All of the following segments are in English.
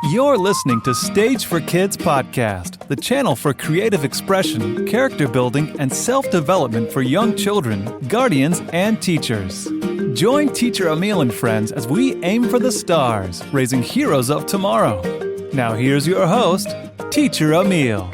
You're listening to Stage for Kids podcast, the channel for creative expression, character building, and self-development for young children, guardians, and teachers. Join Teacher Emil and friends as we aim for the stars, raising heroes of tomorrow. Now here's your host, Teacher Emil.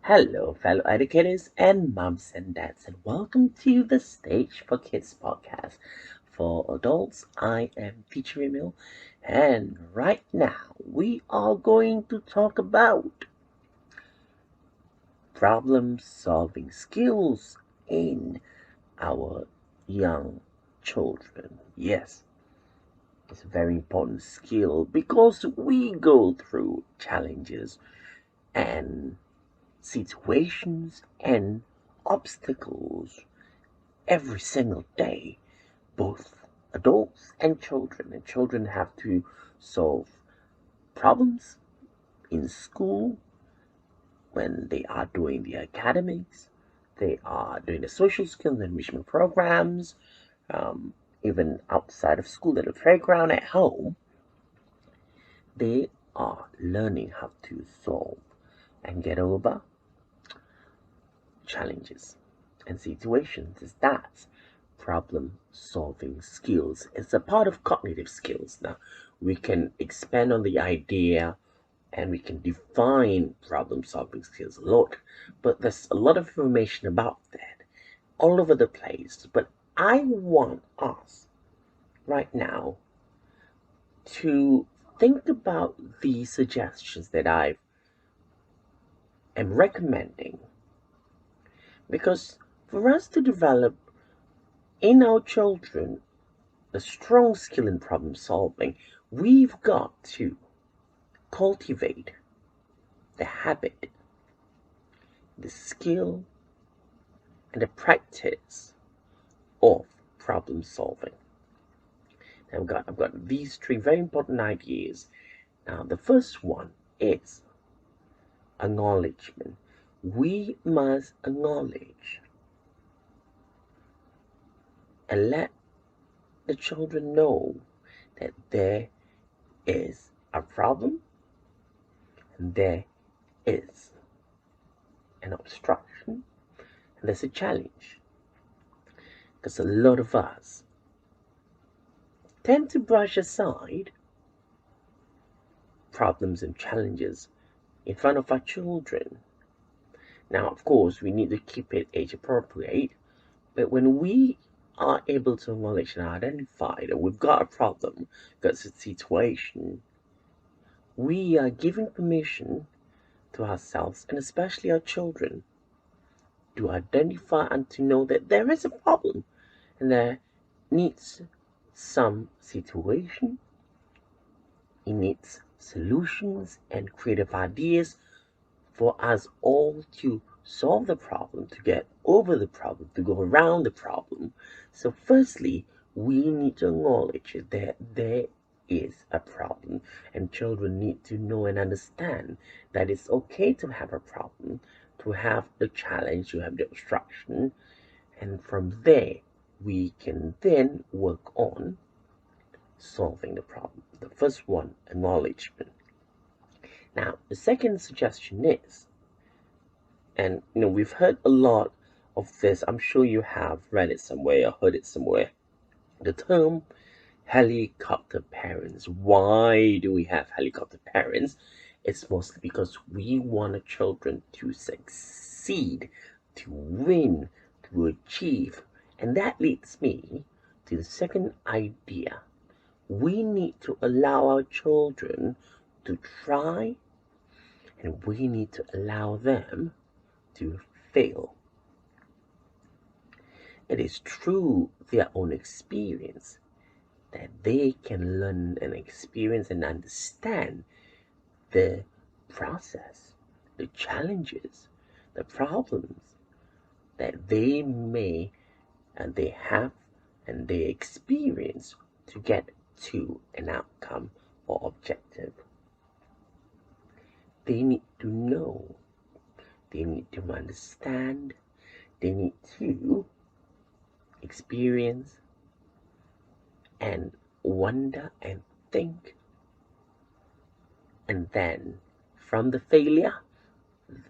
Hello, fellow educators and moms and dads, and welcome to the Stage for Kids podcast. For adults, I am Teacher Emil, and right now we are going to talk about problem-solving skills in our young children. Yes, it's a very important skill because we go through challenges and situations and obstacles every single day, both adults and children. And children have to solve problems in school when they are doing the academics, they are doing the social skills enrichment programs, even outside of school at the playground at home. They are learning how to solve and get over challenges and situations. Is that problem solving skills? It's a part of cognitive skills. Now we can expand on the idea and we can define problem solving skills a lot, but there's a lot of information about that all over the place. But I want us right now to think about the suggestions that I am recommending, because for us to develop in our children a strong skill in problem solving, we've got to cultivate the habit, the skill, and the practice of problem solving. Now I've got these three very important ideas. Now the first one is acknowledgement. We must acknowledge and let the children know that there is a problem and there is an obstruction and there's a challenge. Because a lot of us tend to brush aside problems and challenges in front of our children. Now, of course, we need to keep it age appropriate, but when we are able to acknowledge and identify that we've got a problem, got a situation, we are giving permission to ourselves and especially our children to identify and to know that there is a problem and there needs some situation, it needs solutions and creative ideas for us all to solve the problem, to get over the problem, to go around the problem. So firstly, we need to acknowledge that there is a problem, and children need to know and understand that it's okay to have a problem, to have the challenge, to have the obstruction, and from there we can then work on solving the problem. The first one, acknowledgement. Now, the second suggestion is, and we've heard a lot of this, I'm sure you have read it somewhere or heard it somewhere, the term helicopter parents. Why do we have helicopter parents? It's mostly because we want our children to succeed, to win, to achieve. And that leads me to the second idea. We need to allow our children to try, and we need to allow them to fail. It is through their own experience that they can learn and experience and understand the process, the challenges, the problems that they may and they have and they experience to get to an outcome or objective. They need to know, they need to understand, they need to experience and wonder and think. And then from the failure,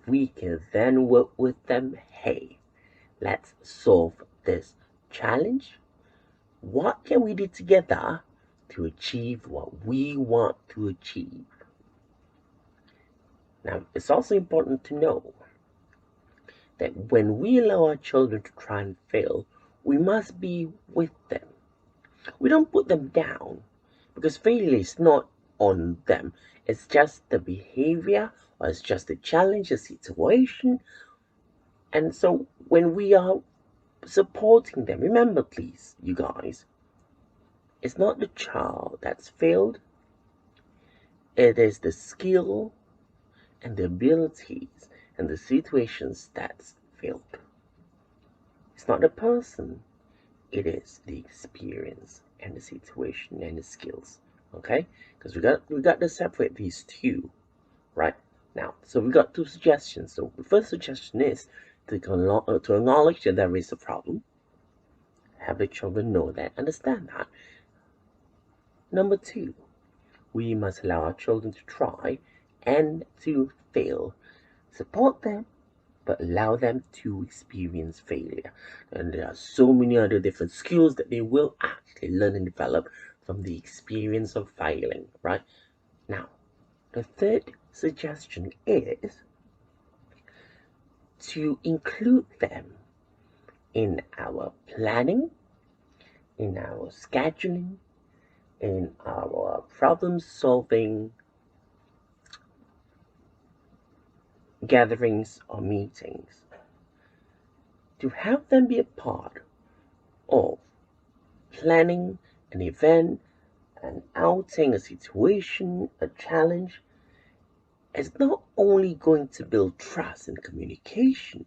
we can then work with them. Hey, let's solve this challenge. What can we do together to achieve what we want to achieve? Now, it's also important to know that when we allow our children to try and fail, we must be with them. We don't put them down because failure is not on them. It's just the behavior or it's just a challenge, a situation. And so when we are supporting them, remember please, you guys, it's not the child that's failed. It is the skill and the abilities and the situations that's failed. It's not the person. It is the experience and the situation and the skills. Okay? Because we got to separate these two, right? Now, so we got two suggestions. So the first suggestion is to acknowledge that there is a problem. Have the children know that, understand that. Number two, we must allow our children to try and to fail. Support them, but allow them to experience failure. And there are so many other different skills that they will actually learn and develop from the experience of failing, right? Now, the third suggestion is to include them in our planning, in our scheduling, in our problem solving gatherings or meetings. To have them be a part of planning an event, an outing, a situation, a challenge, is not only going to build trust and communication,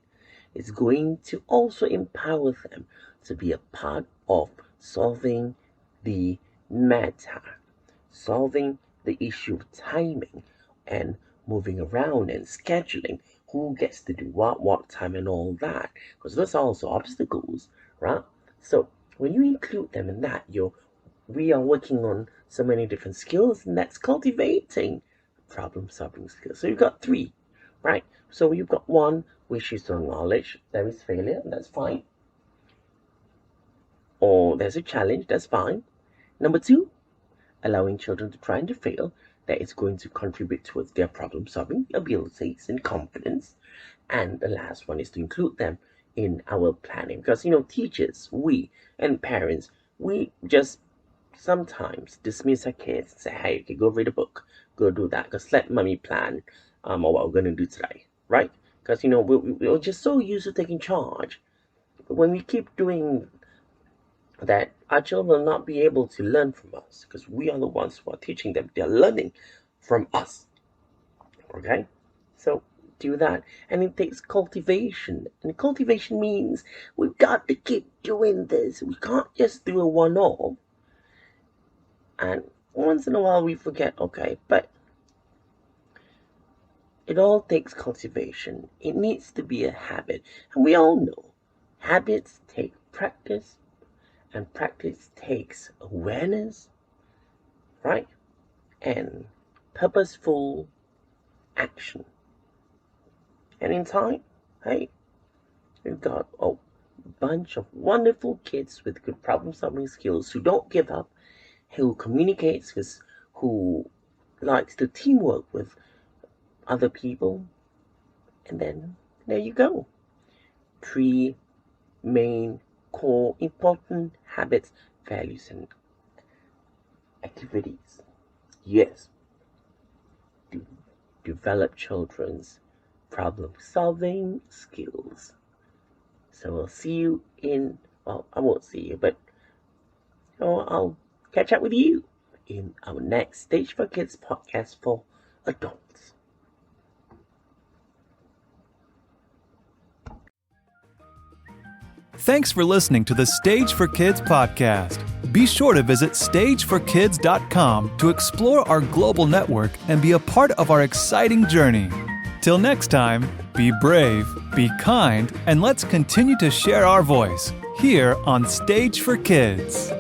it's going to also empower them to be a part of solving the matter, solving the issue of timing and moving around and scheduling who gets to do what time, and all that. Because there's also obstacles, right? So when you include them in that, we are working on so many different skills, and that's cultivating problem solving skills. So you've got three, right? So you've got one, which is to acknowledge there is failure, that's fine. Or there's a challenge, that's fine. Number two, allowing children to try and to fail, that is going to contribute towards their problem solving abilities and confidence. And the last one is to include them in our planning. Because, teachers, we, and parents, we just sometimes dismiss our kids and say, hey, okay, go read a book, go do that, because let mommy plan or what we're going to do today, right? Because, we're just so used to taking charge. But when we keep doing that, our children will not be able to learn from us because we are the ones who are teaching them. They're learning from us. Okay? So do that. And it takes cultivation. And cultivation means we've got to keep doing this. We can't just do a one-off. And once in a while we forget, okay, but it all takes cultivation. It needs to be a habit. And we all know habits take practice. And practice takes awareness, right? And purposeful action. And in time, hey, we've got a bunch of wonderful kids with good problem solving skills who don't give up, who communicates, who likes to teamwork with other people. And then there you go. Three main core important habits, values, and activities. Yes, to develop children's problem solving skills. So we'll see you well, I won't see you, but I'll catch up with you in our next Stage for Kids podcast for adults. Thanks for listening to the Stage for Kids podcast. Be sure to visit stageforkids.com to explore our global network and be a part of our exciting journey. Till next time, be brave, be kind, and let's continue to share our voice here on Stage for Kids.